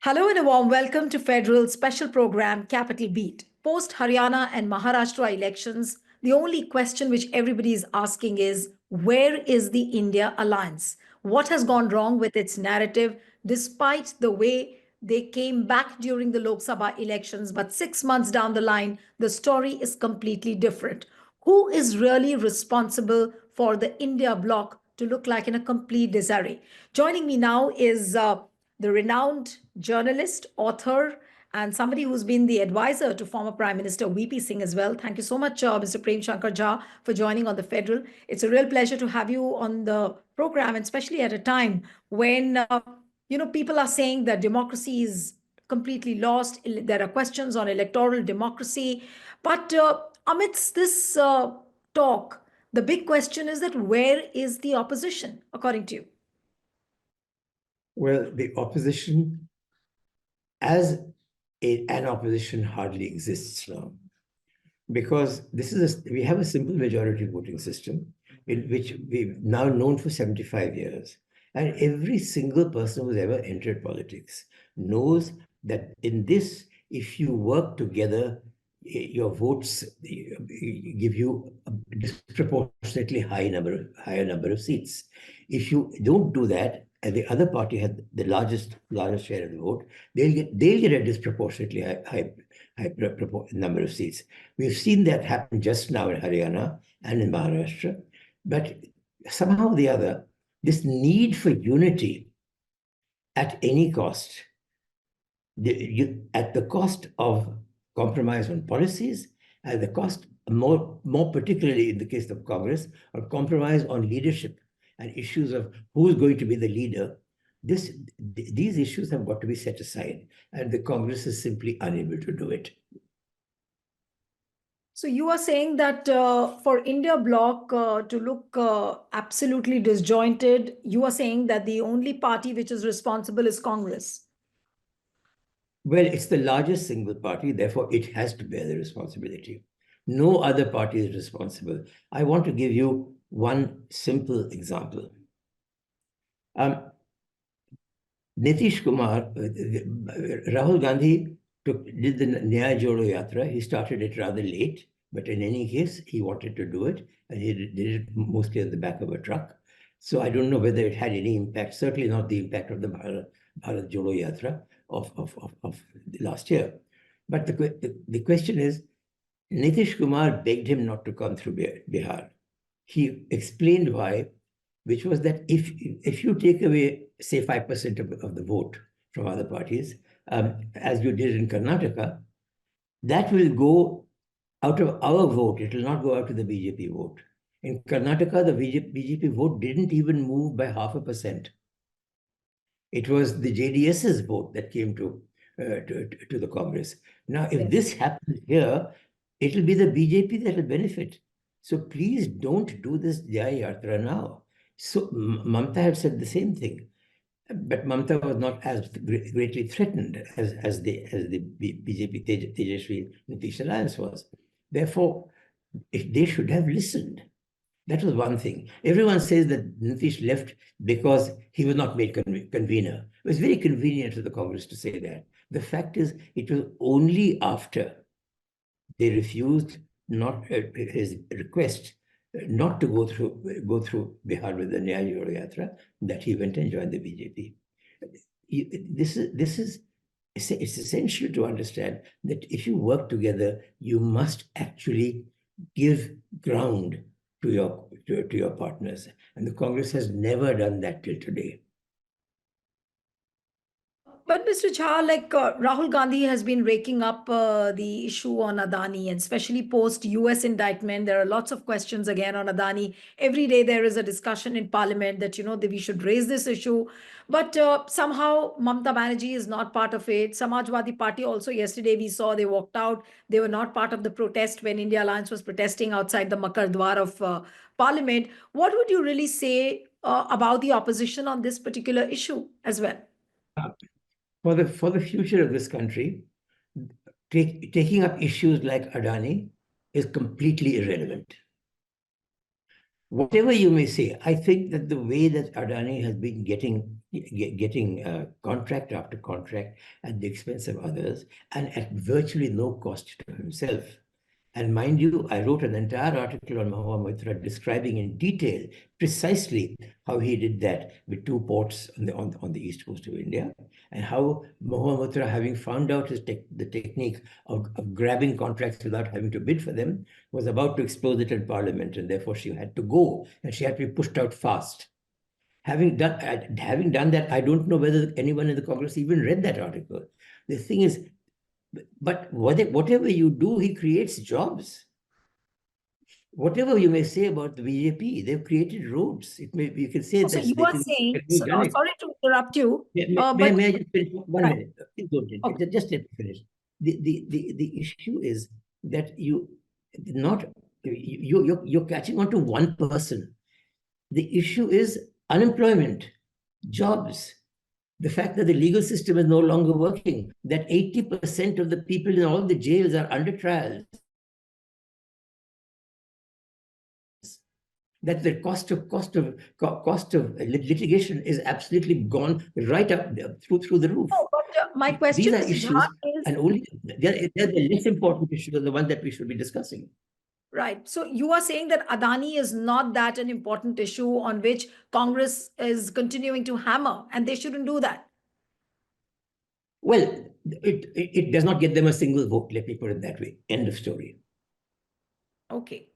Hello and a warm welcome to Federal's special program, Capital Beat. Post-Haryana and Maharashtra elections, the only question which everybody is asking is, where is the India alliance? What has gone wrong with its narrative, despite the way they came back during the Lok Sabha elections, but 6 months down the line, the story is completely different. Who is really responsible for the India bloc to look like in a complete disarray? Joining me now is the renowned journalist, author, and somebody who's been the advisor to former Prime Minister V.P. Singh as well. Thank you so much, Mr. Prem Shankar Jha, for joining on the Federal. It's a real pleasure to have you on the program, and especially at a time when people are saying that democracy is completely lost. There are questions on electoral democracy, but amidst this talk, the big question is that where is the opposition, according to you? Well, the opposition, as an opposition, hardly exists now, because we have a simple majority voting system, in which we've now known for 75 years. And every single person who's ever entered politics knows that in this, if you work together, your votes give you a disproportionately higher number of seats. If you don't do that, and the other party had the largest share of the vote, they'll get a disproportionately high number of seats. We've seen that happen just now in Haryana and in Maharashtra, but somehow or the other, this need for unity at any cost, at the cost of compromise on policies, at the cost, more particularly in the case of Congress, or compromise on leadership and issues of who's going to be the leader. These issues have got to be set aside, and the Congress is simply unable to do it. So you are saying that for India bloc to look absolutely disjointed, you are saying that the only party which is responsible is Congress. Well, it's the largest single party, therefore it has to bear the responsibility. No other party is responsible. I want to give you one simple example. Nitish Kumar, Rahul Gandhi did the Nyaya Jodo Yatra. He started it rather late, but in any case, he wanted to do it, and he did it mostly on the back of a truck. So I don't know whether it had any impact, certainly not the impact of the Bharat Jodo Yatra of last year. But the question is, Nitish Kumar begged him not to come through Bihar. He explained why, which was that if you take away, say, 5% of the vote from other parties, as you did in Karnataka, that will go out of our vote. It will not go out to the BJP vote. In Karnataka, the BJP vote didn't even move by 0.5%. It was the JDS's vote that came to the Congress. Now, if this happens here, it will be the BJP that will benefit. So please don't do this Jaya Yatra now. So Mamta had said the same thing, but Mamta was not as greatly threatened as the BJP Tejashwi Nitish alliance was. Therefore, they should have listened. That was one thing. Everyone says that Nitish left because he was not made convener. It was very convenient to the Congress to say that. The fact is, it was only after they refused his request not to go through Bihar with the Nyaya Jodo Yatra that he went and joined the BJP. It's essential to understand that if you work together, you must actually give ground to your partners, and the Congress has never done that till today. But Mr. Jha, like Rahul Gandhi has been raking up the issue on Adani, and especially post US indictment, there are lots of questions again on Adani. Every day there is a discussion in Parliament that that we should raise this issue, but somehow Mamata Banerjee is not part of it. Samajwadi Party also, yesterday we saw they walked out. They were not part of the protest when India Alliance was protesting outside the Makar Dwar of Parliament. What would you really say about the opposition on this particular issue as well? For the future of this country, taking up issues like Adani is completely irrelevant. Whatever you may say, I think that the way that Adani has been getting contract after contract at the expense of others and at virtually no cost to himself. And mind you, I wrote an entire article on Mahua Mitra describing in detail precisely how he did that with two ports on the east coast of India, and how Mahua Mitra, having found out the technique of grabbing contracts without having to bid for them, was about to expose it in Parliament, and therefore she had to go, and she had to be pushed out fast. Having done that, I don't know whether anyone in the Congress even read that article. The thing is, but whatever you do, he creates jobs. Whatever you may say about the BJP, they've created roads. You can say So that you they are can saying, have done it. sorry to interrupt you, May but I just finish 1 minute? Please don't. okay. Just let me finish. The issue is that you're catching on to one person. The issue is unemployment, jobs. The fact that the legal system is no longer working, that 80% of the people in all the jails are under trials, that the cost of litigation is absolutely gone right up through the roof. No, but my These question, are Mr. Jha, issues, is and only they're the less important issues, are the ones that we should be discussing. right. So you are saying that Adani is not that an important issue on which Congress is continuing to hammer, and they shouldn't do that. Well, it does not get them a single vote. Let me put it that way. End of story. Okay.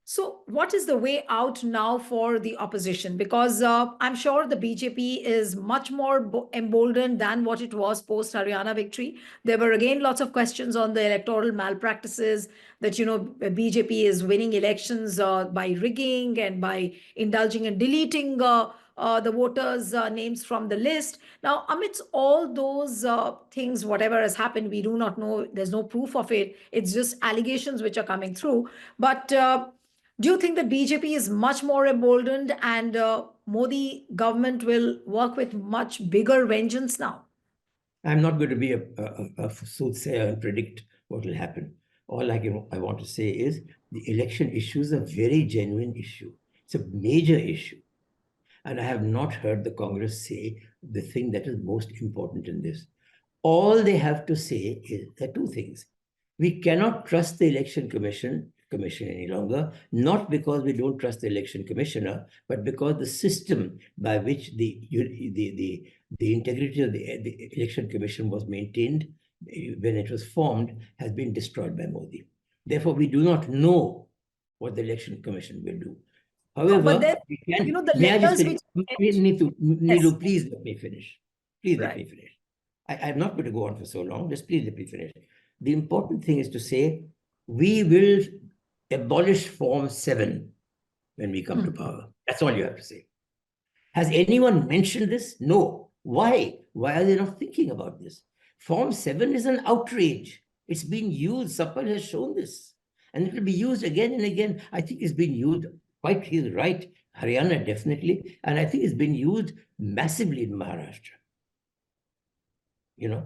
So, what is the way out now for the opposition? Because I'm sure the BJP is much more emboldened than what it was post Haryana victory. There were again lots of questions on the electoral malpractices that, BJP is winning elections by rigging and by indulging and deleting the voters' names from the list. Now, amidst all those things, whatever has happened, we do not know. There's no proof of it. It's just allegations which are coming through. But do you think that BJP is much more emboldened and Modi government will work with much bigger vengeance now? I'm not going to be a soothsayer and predict what will happen. All I want to say is the election issue is a very genuine issue. It's a major issue. And I have not heard the Congress say the thing that is most important in this. All they have to say is there are two things. We cannot trust the election commission any longer, not because we don't trust the election commissioner, but because the system by which the integrity of the election commission was maintained when it was formed has been destroyed by Modi. Therefore, we do not know what the election commission will do. No, but However, then, we can. the May I just letters finish? which yes, Neelu, please let me finish. Please let right. me finish. I'm not going to go on for so long. Just please let me finish. The important thing is to say we will abolish Form 7 when we come to power. That's all you have to say. Has anyone mentioned this? No. Why? Why are they not thinking about this? Form 7 is an outrage. It's been used. Sapal has shown this. And it will be used again and again. I think it's been used quite, he's right. Haryana, definitely. And I think it's been used massively in Maharashtra.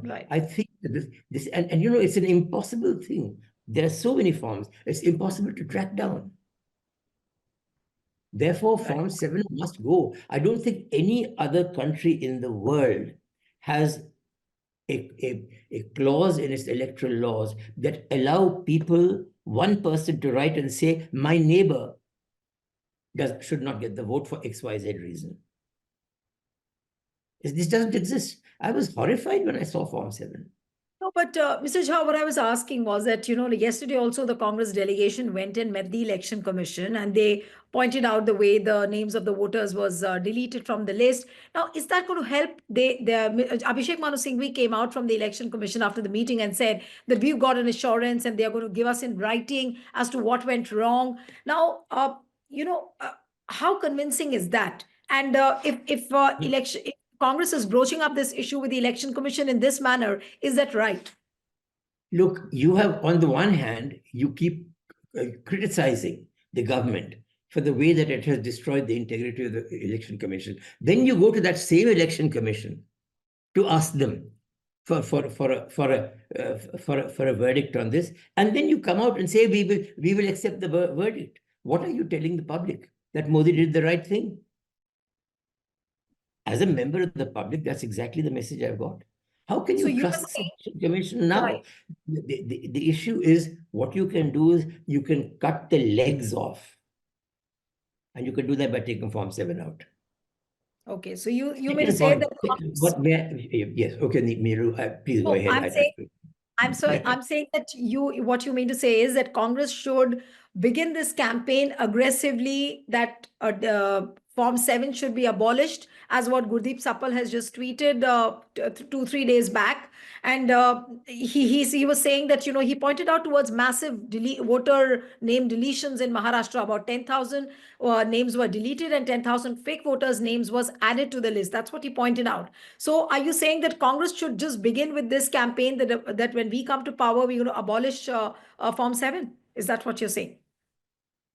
Right. I think that this and it's an impossible thing. There are so many forms. It's impossible to track down. Therefore, Right. Form 7 must go. I don't think any other country in the world has a clause in its electoral laws that allow people, one person, to write and say, my neighbor should not get the vote for XYZ reason. This doesn't exist. I was horrified when I saw Form 7. No, but Mr. Jha, what I was asking was that, yesterday also the Congress delegation went and met the Election Commission and they pointed out the way the names of the voters was deleted from the list. Now, is that going to help? Abhishek Manu Singhvi came out from the Election Commission after the meeting and said that we've got an assurance and they are going to give us in writing as to what went wrong. Now, how convincing is that? And if Congress is broaching up this issue with the Election Commission in this manner, is that right? Look, you have, on the one hand, you keep criticizing the government for the way that it has destroyed the integrity of the Election Commission. Then you go to that same Election Commission to ask them for a verdict on this, and then you come out and say we will accept the verdict. What are you telling the public? that Modi did the right thing. As a member of the public, that's exactly the message I've got. How can So you you were trust the saying, Selection Commission now? right. The issue is what you can do is you can cut the legs off. And you can do that by taking Form 7 out. Okay, so you mean to Second say point, that what may I, yes, okay, Neelu, please go no, ahead. I'm saying that what you mean to say is that Congress should begin this campaign aggressively, that Form 7 should be abolished, as what Gurdeep Sapal has just tweeted 2-3 days back. And he was saying that, he pointed out towards massive voter name deletions in Maharashtra. About 10,000 names were deleted and 10,000 fake voters' names was added to the list. That's what he pointed out. So are you saying that Congress should just begin with this campaign, that when we come to power, we're going to abolish Form 7? Is that what you're saying?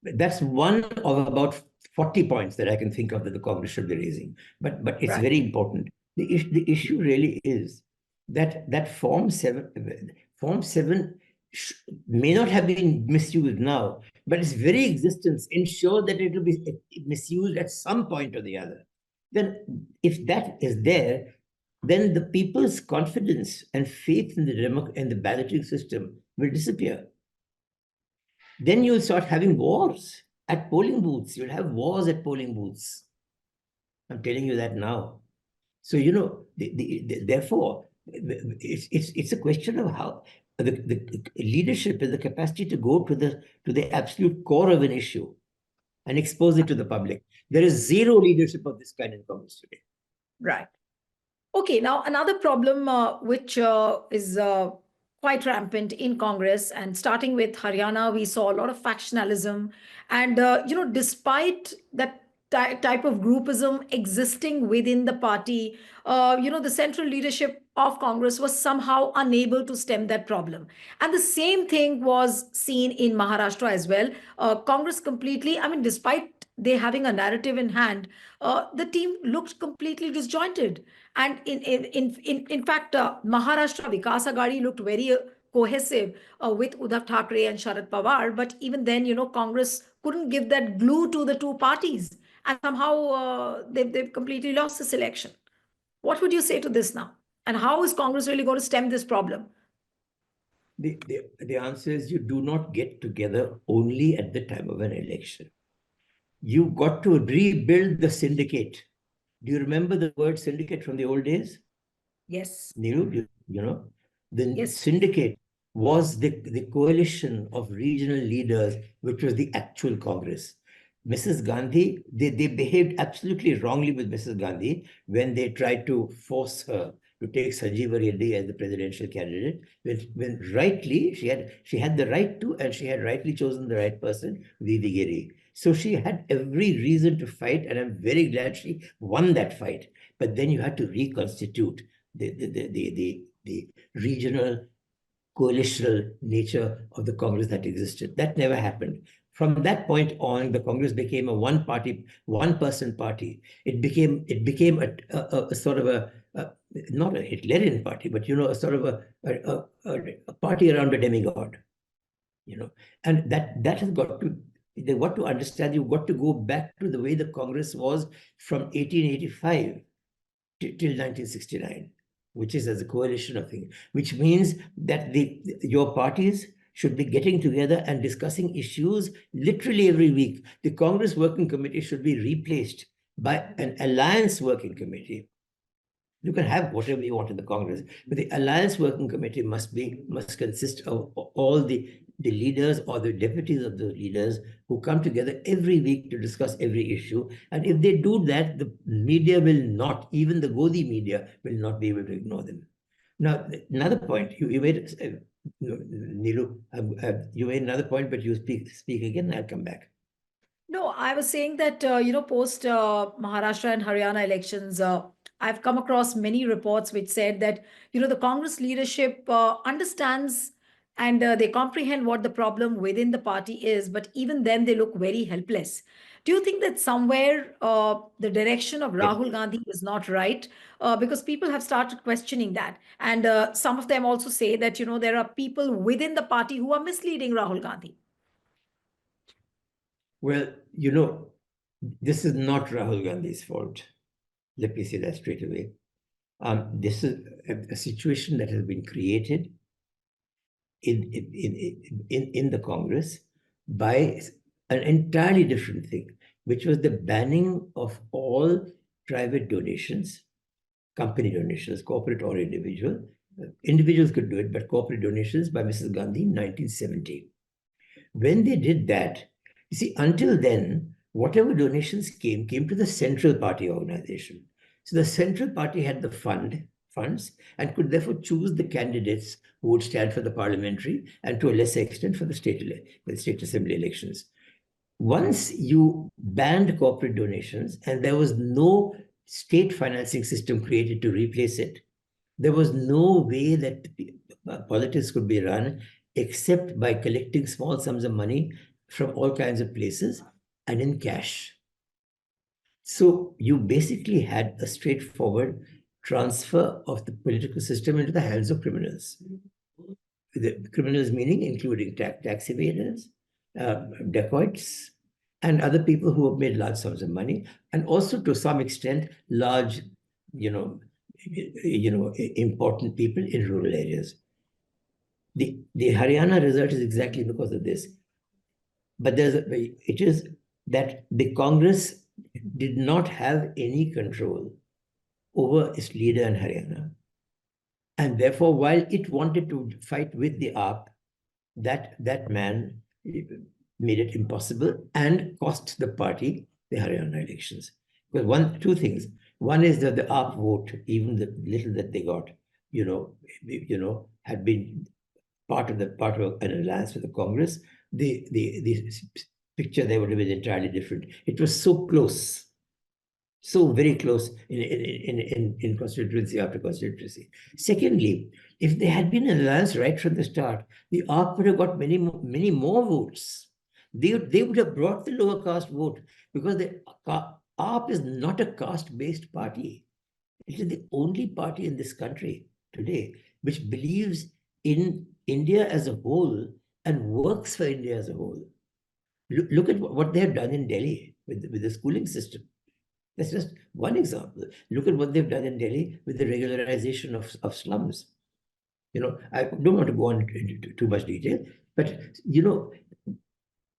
That's one of about 40 points that I can think of that the Congress should be raising. But it's Right. very important. The issue really is that Form 7 may not have been misused now, but its very existence ensures that it will be misused at some point or the other. Then if that is there, then the people's confidence and faith in the balloting system will disappear. Then you'll start having wars at polling booths. You'll have wars at polling booths. I'm telling you that now. So, therefore, it's a question of how the leadership and the capacity to go to the absolute core of an issue and expose it to the public. There is zero leadership of this kind in Congress today. Right. Okay, now another problem which is quite rampant in Congress, and starting with Haryana, we saw a lot of factionalism. And, despite that type of groupism existing within the party, the central leadership of Congress was somehow unable to stem that problem. And the same thing was seen in Maharashtra as well. Congress completely, I mean, despite they having a narrative in hand, the team looked completely disjointed. And in fact, Maharashtra Vikas Agadi looked very cohesive with Uddhav Thackeray and Sharad Pawar. But even then, Congress couldn't give that glue to the two parties. And somehow they've completely lost this election. What would you say to this now? And how is Congress really going to stem this problem? The answer is you do not get together only at the time of an election. You got to rebuild the syndicate. Do you remember the word syndicate from the old days? Yes. Neelu, the Yes. syndicate was the coalition of regional leaders, which was the actual Congress. Mrs. Gandhi, they behaved absolutely wrongly with Mrs. Gandhi when they tried to force her to take Sanjeeva Reddy as the presidential candidate, when rightly she had the right to, and she had rightly chosen the right person, V.V. Giri. So she had every reason to fight, and I'm very glad she won that fight. But then you had to reconstitute the regional coalitional nature of the Congress that existed. That never happened. From that point on, the Congress became a one-party, one-person party. It became a sort of a not a Hitlerian party, but a sort of a party around a demigod. And that has got to. They got to understand. You've got to go back to the way the Congress was from 1885 till 1969, which is as a coalition of things, which means that your parties should be getting together and discussing issues literally every week. The Congress Working Committee should be replaced by an alliance working committee. You can have whatever you want in the Congress, but the Alliance Working Committee must consist of all the leaders or the deputies of the leaders who come together every week to discuss every issue. And if they do that, the media will not, even the Godi media will not be able to ignore them. Now, another point you made, Neelu, you made another point, but you speak again, and I'll come back. No, I was saying that, post Maharashtra and Haryana elections, I've come across many reports which said that, the Congress leadership understands and they comprehend what the problem within the party is, but even then they look very helpless. Do you think that somewhere the direction of Yes. Rahul Gandhi is not right? Because people have started questioning that. And some of them also say that, there are people within the party who are misleading Rahul Gandhi. Well, This is not Rahul Gandhi's fault. Let me say that straight away. This is a situation that has been created in the Congress by an entirely different thing, which was the banning of all private donations, company donations, corporate or individual. Individuals could do it, but corporate donations by Mrs. Gandhi in 1970. When they did that, you see, until then, whatever donations came to the central party organization. So the central party had the funds and could therefore choose the candidates who would stand for the parliamentary and to a lesser extent for the state assembly elections. Once you banned corporate donations and there was no state financing system created to replace it, there was no way that politics could be run except by collecting small sums of money from all kinds of places and in cash. So you basically had a straightforward transfer of the political system into the hands of criminals. The criminals meaning including tax evaders, dacoits, and other people who have made large sums of money, and also to some extent large, important people in rural areas. The Haryana result is exactly because of this. But it is that the Congress did not have any control over its leader in Haryana. And therefore, while it wanted to fight with the AAP, that man made it impossible and cost the party the Haryana elections. Because two things. One is that the AAP vote, even the little that they got, had been part of an alliance with the Congress. The picture there would have been entirely different. It was so close, so very close in constituency after constituency. Secondly, if there had been an alliance right from the start, the AAP would have got many more votes. They would have brought the lower caste vote because the AAP is not a caste-based party. It is the only party in this country today which believes in India as a whole and works for India as a whole. Look at what they have done in Delhi with the schooling system. That's just one example. Look at what they've done in Delhi with the regularization of slums. I don't want to go on into too much detail, but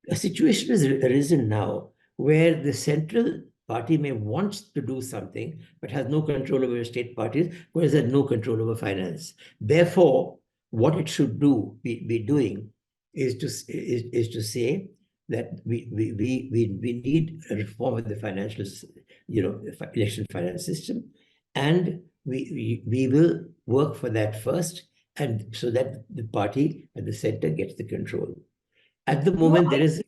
a situation has arisen now where the central party may want to do something, but has no control over state parties, whereas it has no control over finance. Therefore, what it should be doing is to say that we need a reform of the financial, election finance system, and we will work for that first, and so that the party at the center gets the control. At the moment, there is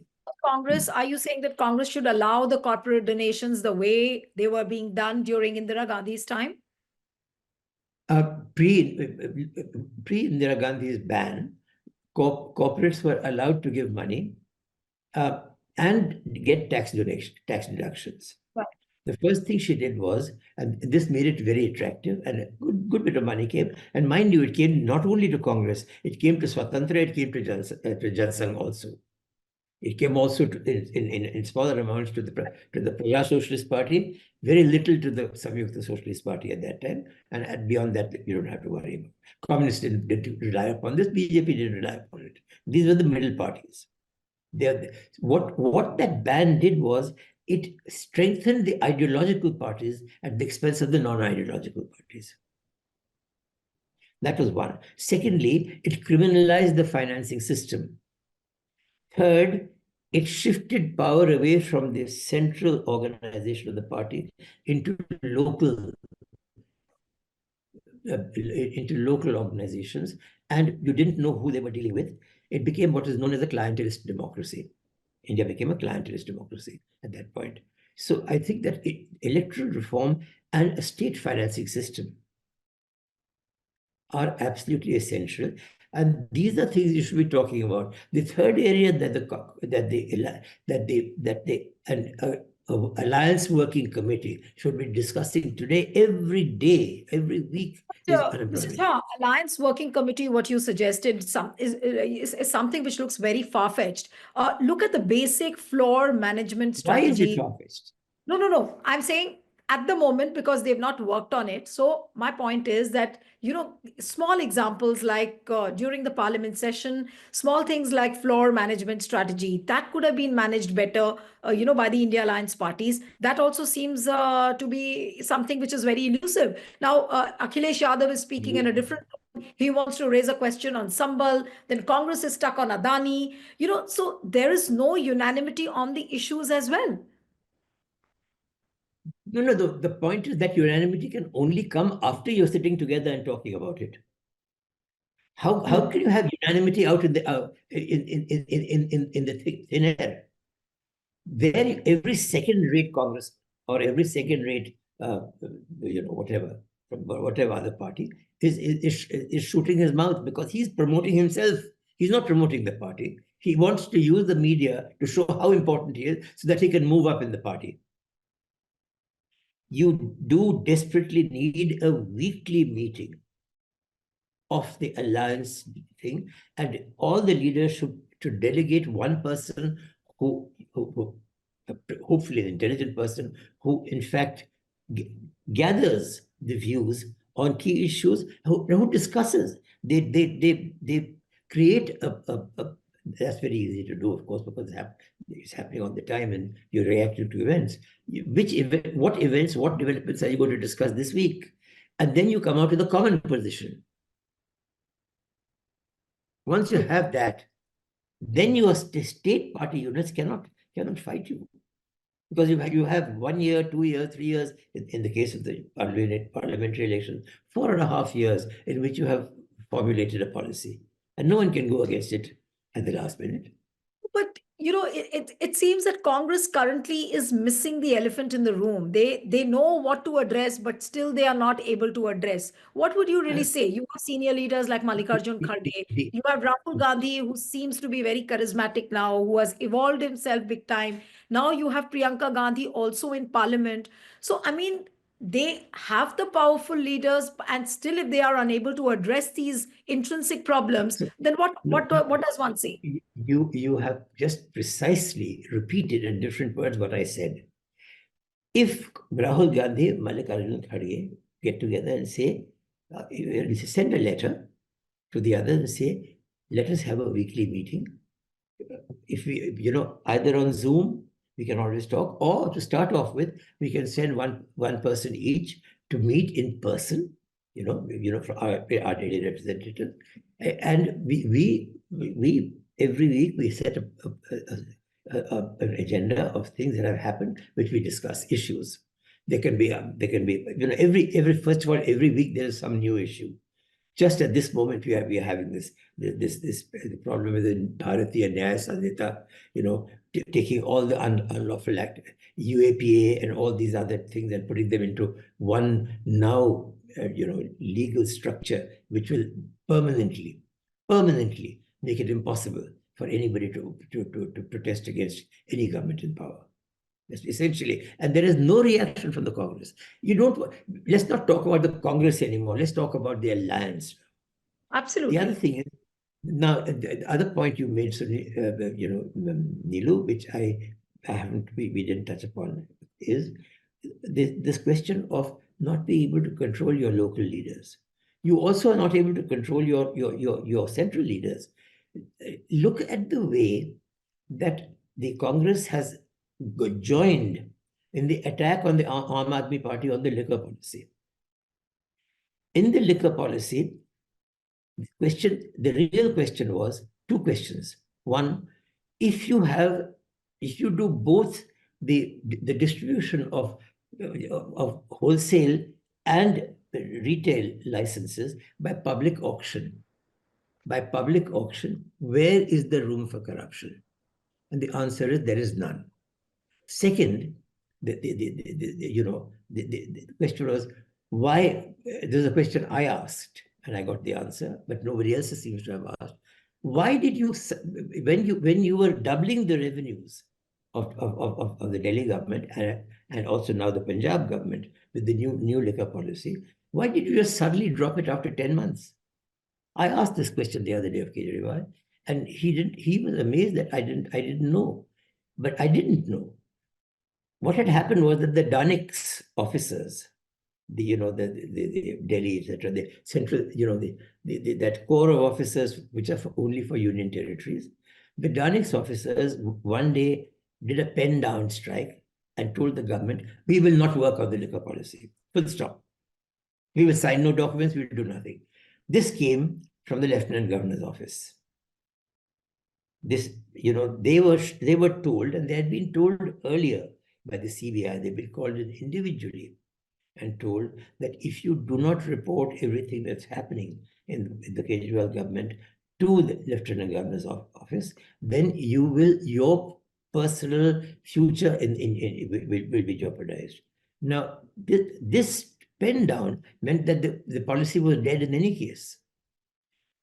Congress. Are you saying that Congress should allow the corporate donations the way they were being done during Indira Gandhi's time? Pre Indira Gandhi's ban, corporates were allowed to give money and get tax deductions. Right. The first thing she did was, and this made it very attractive, and a good bit of money came. And mind you, it came not only to Congress, it came to Swatantra, it came to Jan also. It came also in smaller amounts to the Praja Socialist Party, very little to the Samyukta Socialist Party at that time, and beyond that, you don't have to worry about. Communists didn't rely upon this, BJP didn't rely upon it. These were the middle parties. What that ban did was it strengthened the ideological parties at the expense of the non-ideological parties. That was one. Secondly, it criminalized the financing system. Third, it shifted power away from the central organization of the party into local organizations, and you didn't know who they were dealing with. It became what is known as a clientelist democracy. India became a clientelist democracy at that point. So I think that electoral reform and a state financing system are absolutely essential. And these are things you should be talking about. The third area alliance working committee should be discussing today, every day, every week, is Mr. unemployment. Jha, Alliance Working Committee, what you suggested is something which looks very far-fetched. Look at the basic floor management Why is it strategy. far-fetched? No, no, no. I'm saying at the moment because they've not worked on it. So my point is that, small examples like during the parliament session, small things like floor management strategy, that could have been managed better, by the India Alliance parties. That also seems to be something which is very elusive. Now, Akhilesh Yadav is speaking in a different tone. He wants to raise a question on Sambal. Then Congress is stuck on Adani. So there is no unanimity on the issues as well. No, the point is that unanimity can only come after you're sitting together and talking about it. How can you have unanimity out in the thin air? There, every second-rate Congress or every second-rate, whatever, from whatever other party is shooting his mouth because he's promoting himself. He's not promoting the party. He wants to use the media to show how important he is so that he can move up in the party. You do desperately need a weekly meeting of the alliance thing, and all the leaders should delegate one person who hopefully an intelligent person who in fact gathers the views on key issues, who discusses. They create that's very easy to do, of course, because it's happening all the time and you're reacting to events. What events, what developments are you going to discuss this week? And then you come out with a common position. Once you have that, then your state party units cannot fight you. Because you have 1 year, 2 years, 3 years, in the case of the parliamentary elections, 4.5 years in which you have formulated a policy. And no one can go against it at the last minute. But it seems that Congress currently is missing the elephant in the room. They know what to address, but still they are not able to address. What would you really say? You have senior leaders like Mallikarjun Kharge. You have Rahul Gandhi, who seems to be very charismatic now, who has evolved himself big time. Now you have Priyanka Gandhi also in parliament. So, I mean, they have the powerful leaders, and still, if they are unable to address these intrinsic problems, then what does one say? You have just precisely repeated in different words what I said. If Rahul Gandhi, Mallikarjun Kharge get together and say, send a letter to the others and say, let us have a weekly meeting. If we, either on Zoom, we can always talk, or to start off with, we can send one person each to meet in person, for our daily representative. And we every week we set an agenda of things that have happened, which we discuss, issues. There can be, first of all, every week there is some new issue. Just at this moment, we are having this problem with the Bharatiya Nyaya Sanhita, taking all the unlawful act, UAPA and all these other things and putting them into one now, legal structure, which will permanently make it impossible for anybody to protest against any government in power. That's essentially, and there is no reaction from the Congress. Let's not talk about the Congress anymore. Let's talk about the alliance. Absolutely. The other thing is, now the other point you made, Neelu, which we didn't touch upon, is this question of not being able to control your local leaders. You also are not able to control your central leaders. Look at the way that the Congress has joined in the attack on the Aam Aadmi Party on the liquor policy. In the liquor policy, the real question was two questions. One, if you do both the distribution of wholesale and retail licenses by public auction, where is the room for corruption? And the answer is there is none. Second, the question was why. There's a question I asked and I got the answer, but nobody else seems to have asked. Why did you, when you were doubling the revenues of the Delhi government and also now the Punjab government with the new liquor policy, why did you just suddenly drop it after 10 months? I asked this question the other day of Kejriwal, and he was amazed that I didn't know. But I didn't know. What had happened was that the Danix officers, the Delhi, etc., the central, that core of officers which are only for union territories, the Danix officers one day did a pen down strike and told the government, we will not work on the liquor policy. Full stop. We will sign no documents, we will do nothing. This came from the Lieutenant Governor's office. This, they were told, and they had been told earlier by the CBI, they've been called in individually and told that if you do not report everything that's happening in the Kejriwal government to the Lieutenant Governor's office, then your personal future will be jeopardized. Now, this pen down meant that the policy was dead in any case.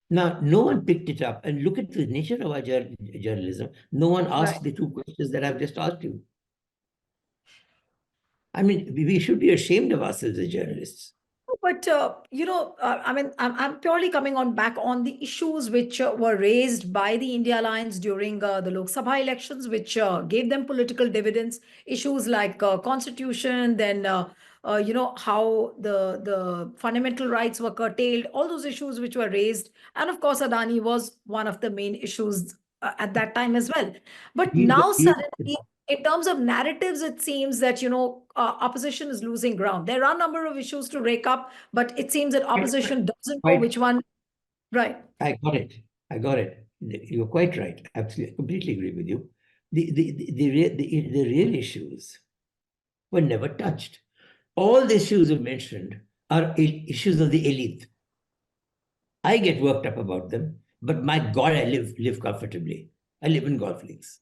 Now, no one picked it up. And look at the nature of our journalism. No one asked the two questions that I've just asked you. I mean, we should be ashamed of ourselves as journalists. But, I mean, I'm purely coming back on the issues which were raised by the India Alliance during the Lok Sabha elections, which gave them political dividends. Issues like constitution, then, how the fundamental rights were curtailed, all those issues which were raised. And of course, Adani was one of the main issues at that time as well. But now suddenly, in terms of narratives, it seems that, opposition is losing ground. There are a number of issues to rake up, but it seems that opposition doesn't know which one. Right. I got it. You're quite right. Absolutely, completely agree with you. The real issues were never touched. All the issues you mentioned are issues of the elite. I get worked up about them, but my God, I live comfortably. I live in golf links.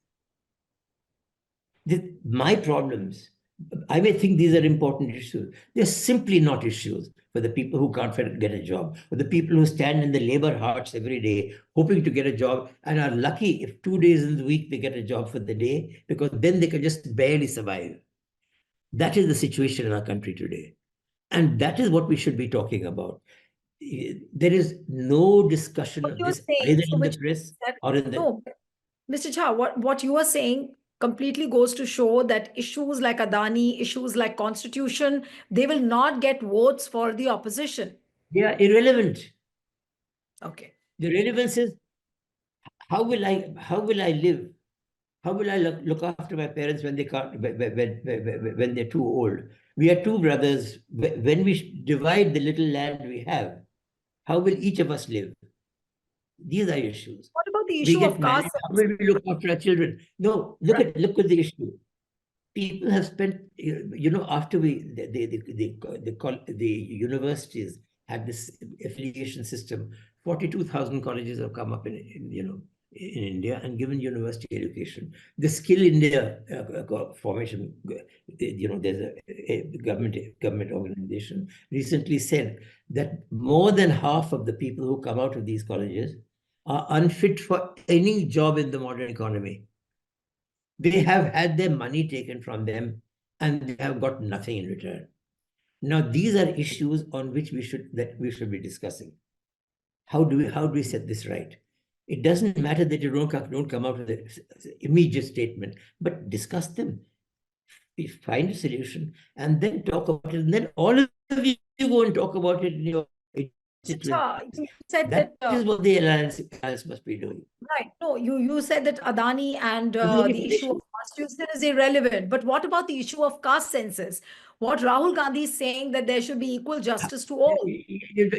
My problems, I may think these are important issues. They're simply not issues for the people who can't get a job, for the people who stand in the labor hearts every day, hoping to get a job and are lucky if 2 days in the week they get a job for the day, because then they can just barely survive. That is the situation in our country today. And that is what we should be talking about. There is no discussion of this either in the press or in the... No, Mr. Jha, what you are saying completely goes to show that issues like Adani, issues like constitution, they will not get votes for the opposition. They are irrelevant. Okay. The relevance is, how will I live? How will I look after my parents when they can't, when they're too old? We are two brothers. When we divide the little land we have, how will each of us live? These are issues. What about the issue of caste? How will we look after our children? No, look at the issue. People have spent, after the universities had this affiliation system, 42,000 colleges have come up in India and given university education. The Skill India formation, there's a government organization recently said that more than half of the people who come out of these colleges are unfit for any job in the modern economy. They have had their money taken from them and they have got nothing in return. Now, these are issues on which we should be discussing. How do we set this right? It doesn't matter that you don't come out with an immediate statement, but discuss them. Find a solution and then talk about it. And then all of you go and talk about it in your... You said that is what the alliance must be doing. Right. No, you said that Adani and the issue of constitution is irrelevant. But what about the issue of caste census? What Rahul Gandhi is saying that there should be equal justice to all.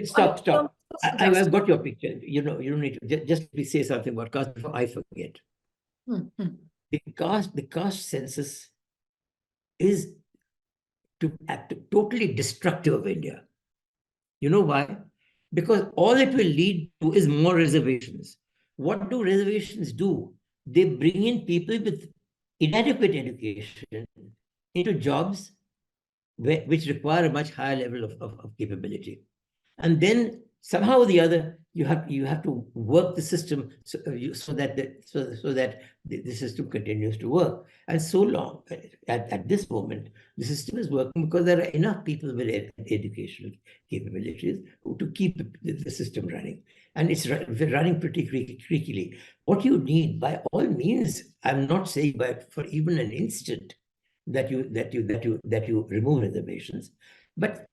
Stop. I've got your picture. You don't need to just say something about caste before I forget. The caste census is totally destructive of India. You know why? Because all it will lead to is more reservations. What do reservations do? They bring in people with inadequate education into jobs which require a much higher level of capability. And then somehow or the other, you have to work the system so that the system continues to work. And so long, at this moment, the system is working because there are enough people with educational capabilities to keep the system running. And it's running pretty creakily. What you need, by all means, I'm not saying for even an instant that you remove reservations, but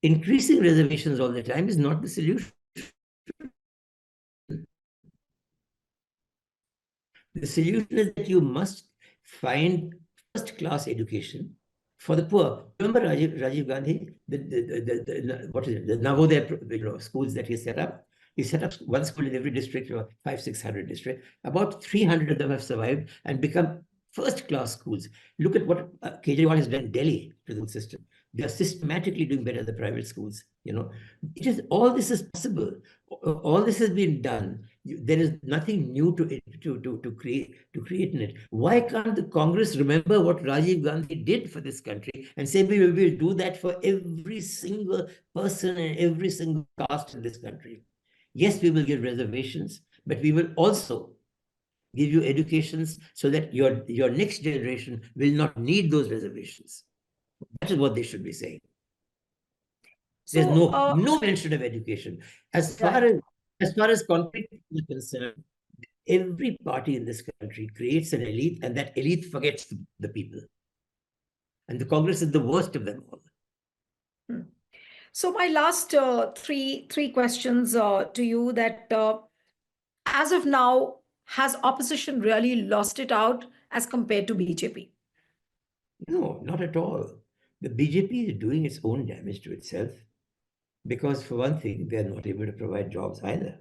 increasing reservations all the time is not the solution. The solution is that you must find first-class education for the poor. Remember Rajiv Gandhi, what is it, the Navodaya schools that he set up? He set up one school in every district, or 500-600 districts. About 300 of them have survived and become first-class schools. Look at what Kejriwal has done in Delhi to the system. They are systematically doing better than the private schools. All this is possible. All this has been done. There is nothing new to create in it. Why can't the Congress remember what Rajiv Gandhi did for this country and say we will do that for every single person and every single caste in this country? Yes, we will give reservations, but we will also give you educations so that your next generation will not need those reservations. That is what they should be saying. There's no mention of education. As far as concrete is concerned, every party in this country creates an elite, and that elite forgets the people. And the Congress is the worst of them all. So my last three questions to you, that as of now, has opposition really lost it out as compared to BJP? No, not at all. The BJP is doing its own damage to itself because, for one thing, they're not able to provide jobs either.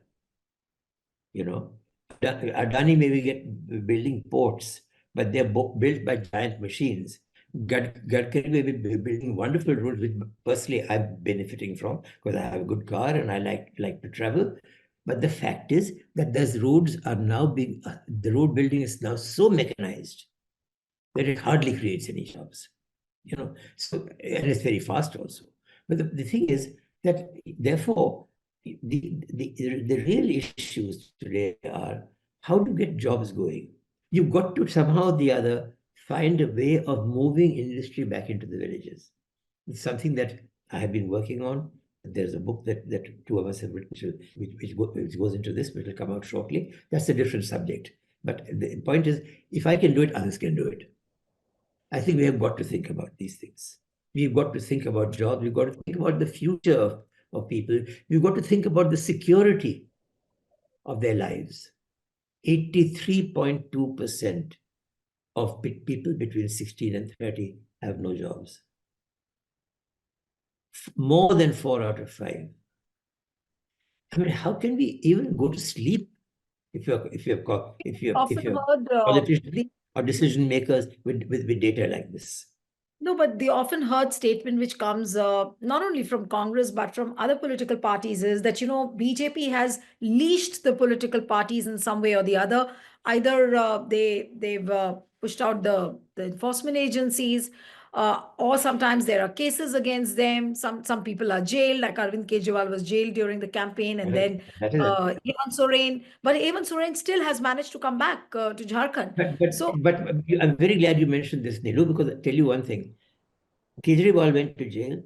Adani may be building ports, but they're built by giant machines. Gadkari may be building wonderful roads, which personally I'm benefiting from because I have a good car and I like to travel. But the fact is that those roads are now the road building is now so mechanized that it hardly creates any jobs. So, and it's very fast also. But the thing is that, therefore, the real issues today are how to get jobs going. You've got to somehow or the other find a way of moving industry back into the villages. It's something that I have been working on. There's a book that two of us have written, which goes into this, which will come out shortly. That's a different subject. But the point is, if I can do it, others can do it. I think we have got to think about these things. We've got to think about jobs. We've got to think about the future of people. We've got to think about the security of their lives. 83.2% of people between 16 and 30 have no jobs. More than 4 out of 5. I mean, how can we even go to sleep if you're politicians or decision makers with data like this? No, but the often heard statement which comes not only from Congress but from other political parties is that, BJP has leashed the political parties in some way or the other. Either they've pushed out the enforcement agencies, or sometimes there are cases against them. Some people are jailed, like Arvind Kejriwal was jailed during the campaign, and then Hemant Soren. But Hemant Soren still has managed to come back to Jharkhand. But I'm very glad you mentioned this, Neelu, because I'll tell you one thing. Kejriwal went to jail.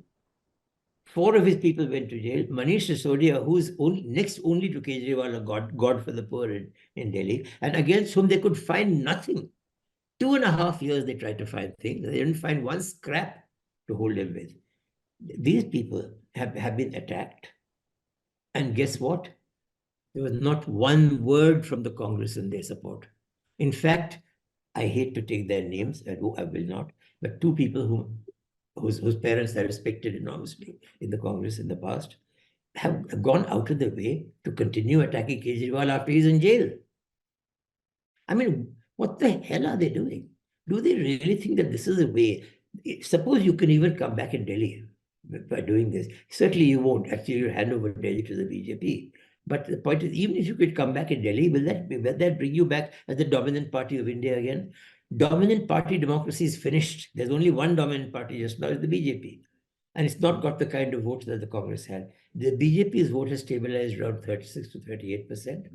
4 of his people went to jail. Manish Sisodia, who's next only to Kejriwal, a god for the poor in Delhi, and against whom they could find nothing. 2.5 years they tried to find things. They didn't find one scrap to hold him with. These people have been attacked. And guess what? There was not one word from the Congress in their support. In fact, I hate to take their names, and I will not, but 2 people whose parents I respected enormously in the Congress in the past have gone out of their way to continue attacking Kejriwal after he's in jail. I mean, what the hell are they doing? Do they really think that this is a way? Suppose you can even come back in Delhi by doing this. Certainly you won't. Actually, you'll hand over Delhi to the BJP. But the point is, even if you could come back in Delhi, will that bring you back as the dominant party of India again? Dominant party democracy is finished. There's only one dominant party just now, is the BJP. And it's not got the kind of votes that the Congress had. The BJP's vote has stabilized around 36 to 38%,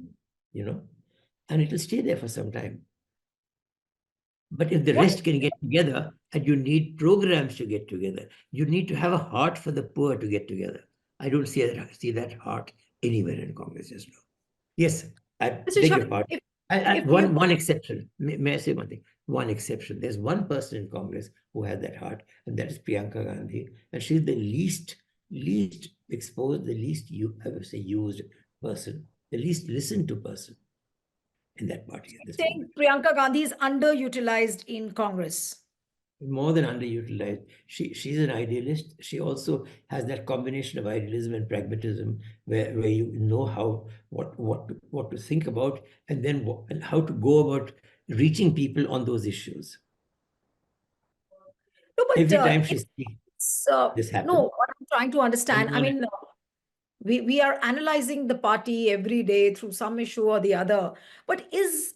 and it will stay there for some time. But if the What rest can get together, and you need programs to get together, you need to have a heart for the poor to get together. I don't see that heart anywhere in Congress just now. Yes, I Mr. beg Shah, your pardon. if you One exception. May I say one thing? One exception. There's one person in Congress who had that heart, and that is Priyanka Gandhi. And she's the least exposed, the least I would say used person, the least listened to person in that party at this think moment. Priyanka Gandhi is underutilized in Congress? More than underutilized. She's an idealist. She also has that combination of idealism and pragmatism, where you know what to think about, and then and how to go about reaching people on those issues. No, but Every time she speaks, this no, happens. what I'm trying to understand, I mean, we are analyzing the party every day through some issue or the other, but is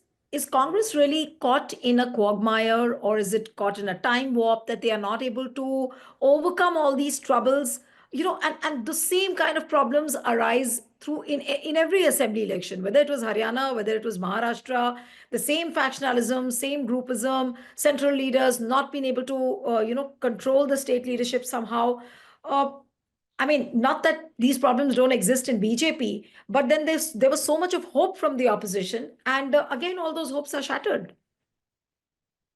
Congress really caught in a quagmire, or is it caught in a time warp that they are not able to overcome all these troubles? And the same kind of problems arise through in every assembly election, whether it was Haryana, whether it was Maharashtra, the same factionalism, same groupism, central leaders not being able to control the state leadership somehow. uh, I mean, not that these problems don't exist in BJP, but then there was so much of hope from the opposition, and again, all those hopes are shattered.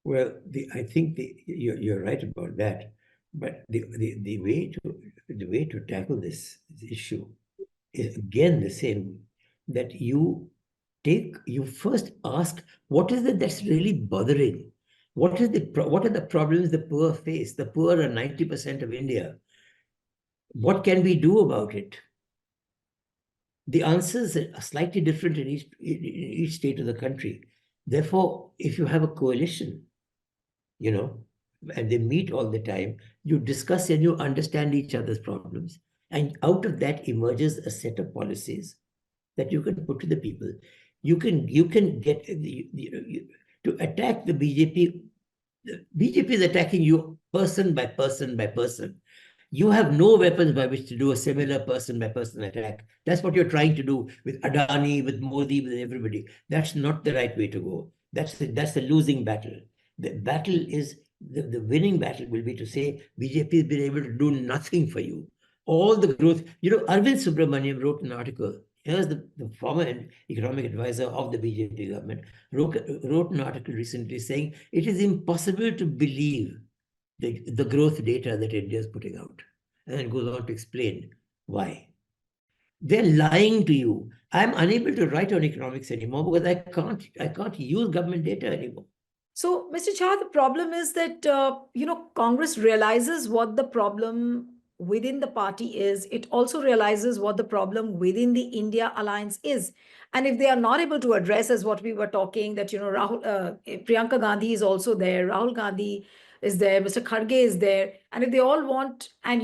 Well, I think you're right about that, but the way to tackle this issue is again the same, that you first ask, what is it that's really bothering? What are the problems the poor face? The poor are 90% of India. What can we do about it? The answers are slightly different in each state of the country. Therefore, if you have a coalition, and they meet all the time, you discuss and you understand each other's problems. And out of that emerges a set of policies that you can put to the people. You can get to attack the BJP. The BJP is attacking you person by person by person. You have no weapons by which to do a similar person by person attack. That's what you're trying to do with Adani, with Modi, with everybody. That's not the right way to go. That's the losing battle. The battle is the winning battle will be to say BJP has been able to do nothing for you. All the growth, Arvind Subramaniam wrote an article. Here's the former economic advisor of the BJP government, wrote an article recently saying it is impossible to believe the growth data that India is putting out. And then goes on to explain why. They're lying to you. I'm unable to write on economics anymore because I can't use government data anymore. So, Mr. Jha, the problem is that Congress realizes what the problem within the party is. It also realizes what the problem within the India alliance is. And if they are not able to address, as what we were talking, that Priyanka Gandhi is also there, Rahul Gandhi is there, Mr. Kharge is there, and if they all want and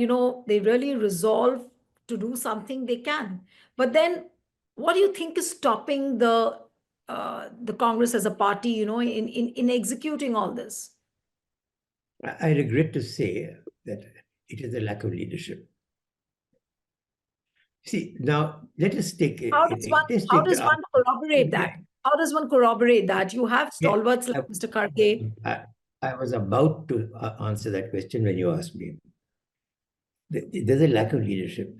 they really resolve to do something, they can. But then, what do you think is stopping the Congress as a party, in executing all this? I regret to say that it is a lack of leadership. See, now let us take How does one how does one corroborate that? How does one corroborate that? You have stalwarts like Mr. Kharge. I was about to answer that question when you asked me. There's a lack of leadership.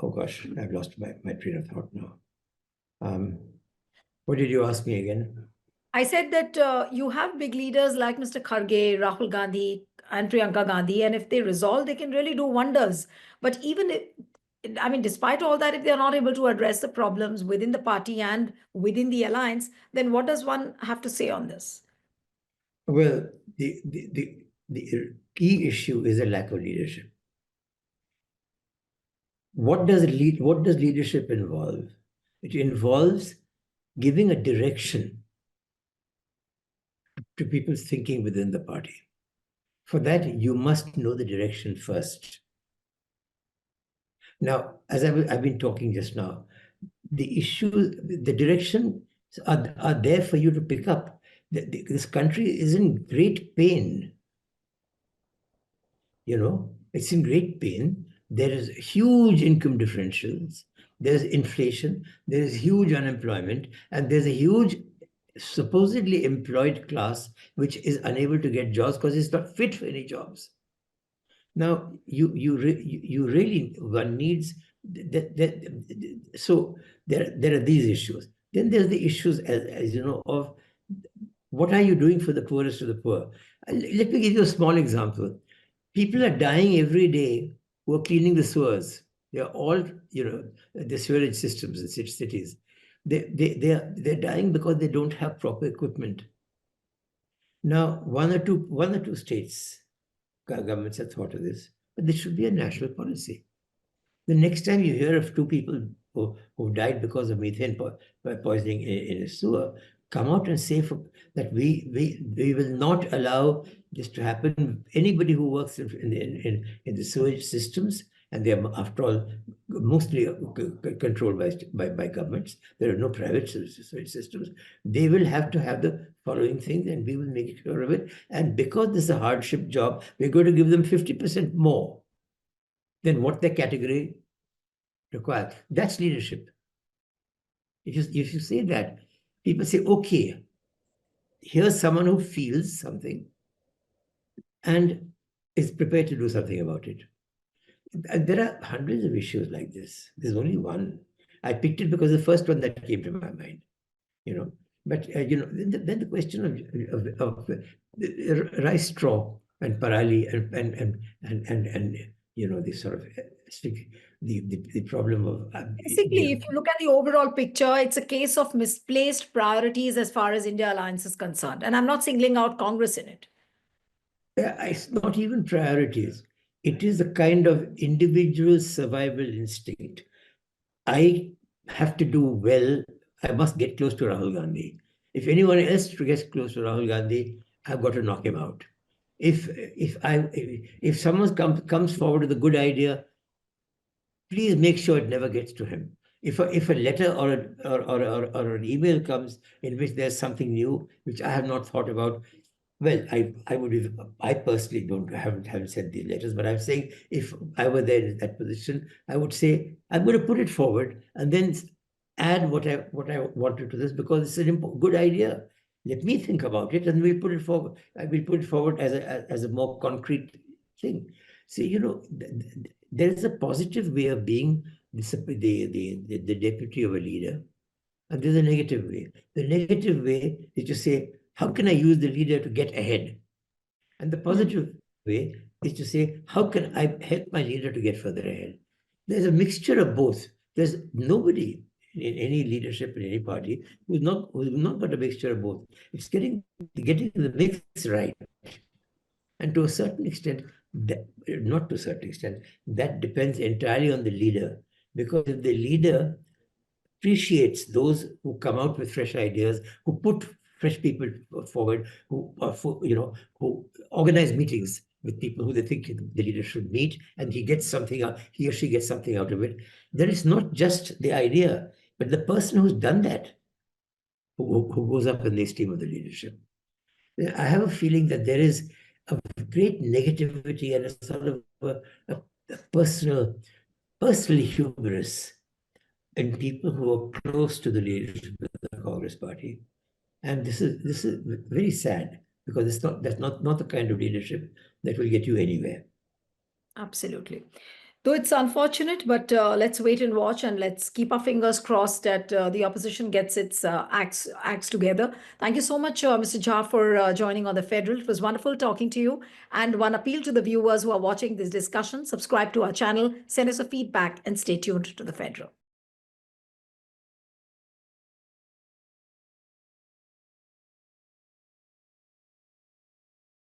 Oh gosh, I've lost my train of thought now. What did you ask me again? I said that you have big leaders like Mr. Kharge, Rahul Gandhi, and Priyanka Gandhi, and if they resolve, they can really do wonders. But even if, I mean, despite all that, if they are not able to address the problems within the party and within the alliance, then what does one have to say on this? Well, the key issue is a lack of leadership. What does leadership involve? It involves giving a direction to people's thinking within the party. For that, you must know the direction first. Now, as I've been talking just now, the direction are there for you to pick up. This country is in great pain. It's in great pain. There is huge income differentials. There's inflation. There is huge unemployment. And there's a huge supposedly employed class which is unable to get jobs because it's not fit for any jobs. Now, you really, one needs so there are these issues. Then there's the issues, as you know, of what are you doing for the poorest of the poor? Let me give you a small example. People are dying every day who are cleaning the sewers. They are all, the sewerage systems in cities. They're dying because they don't have proper equipment. Now, one or two states, governments have thought of this, but this should be a national policy. The next time you hear of two people who died because of methane poisoning in a sewer, come out and say that we will not allow this to happen. Anybody who works in the sewage systems, and they are, after all, mostly controlled by governments. There are no private sewage systems. They will have to have the following things, and we will make sure of it. And because this is a hardship job, we're going to give them 50% more than what their category requires. That's leadership. If you say that, people say, okay, here's someone who feels something and is prepared to do something about it. And there are hundreds of issues like this. There's only one. I picked it because the first one that came to my mind, But, then the question of rice straw and parali and the sort of the problem of Basically, if you look at the overall picture, it's a case of misplaced priorities as far as India alliance is concerned. And I'm not singling out Congress in it. It's not even priorities. It is a kind of individual survival instinct. I have to do well. I must get close to Rahul Gandhi. If anyone else gets close to Rahul Gandhi, I've got to knock him out. If someone comes forward with a good idea, please make sure it never gets to him. If a letter or an email comes in which there's something new which I have not thought about, well, I personally haven't sent these letters, but I'm saying if I were there in that position, I would say I'm going to put it forward and then add what I wanted to this because it's a good idea. Let me think about it, and we'll put it forward. I will put it forward as a more concrete thing. See, there is a positive way of being the deputy of a leader, and there's a negative way. The negative way is to say, how can I use the leader to get ahead? And the positive way is to say, how can I help my leader to get further ahead? There's a mixture of both. There's nobody in any leadership in any party who's not got a mixture of both. It's getting the mix right. And to a certain extent, not to a certain extent, that depends entirely on the leader. Because if the leader appreciates those who come out with fresh ideas, who put fresh people forward, who organize meetings with people who they think the leader should meet, and he or she gets something out of it. Then it's not just the idea, but the person who's done that, who goes up in the esteem of the leadership. I have a feeling that there is a great negativity and a sort of a personal hubris in people who are close to the leadership of the Congress Party. And this is very sad because that's not the kind of leadership that will get you anywhere. Absolutely. Though it's unfortunate, but let's wait and watch, and let's keep our fingers crossed that the opposition gets its acts together. Thank you so much, Mr. Jha, for joining on the Federal. It was wonderful talking to you. And one appeal to the viewers who are watching this discussion: subscribe to our channel, send us a feedback, and stay tuned to the Federal.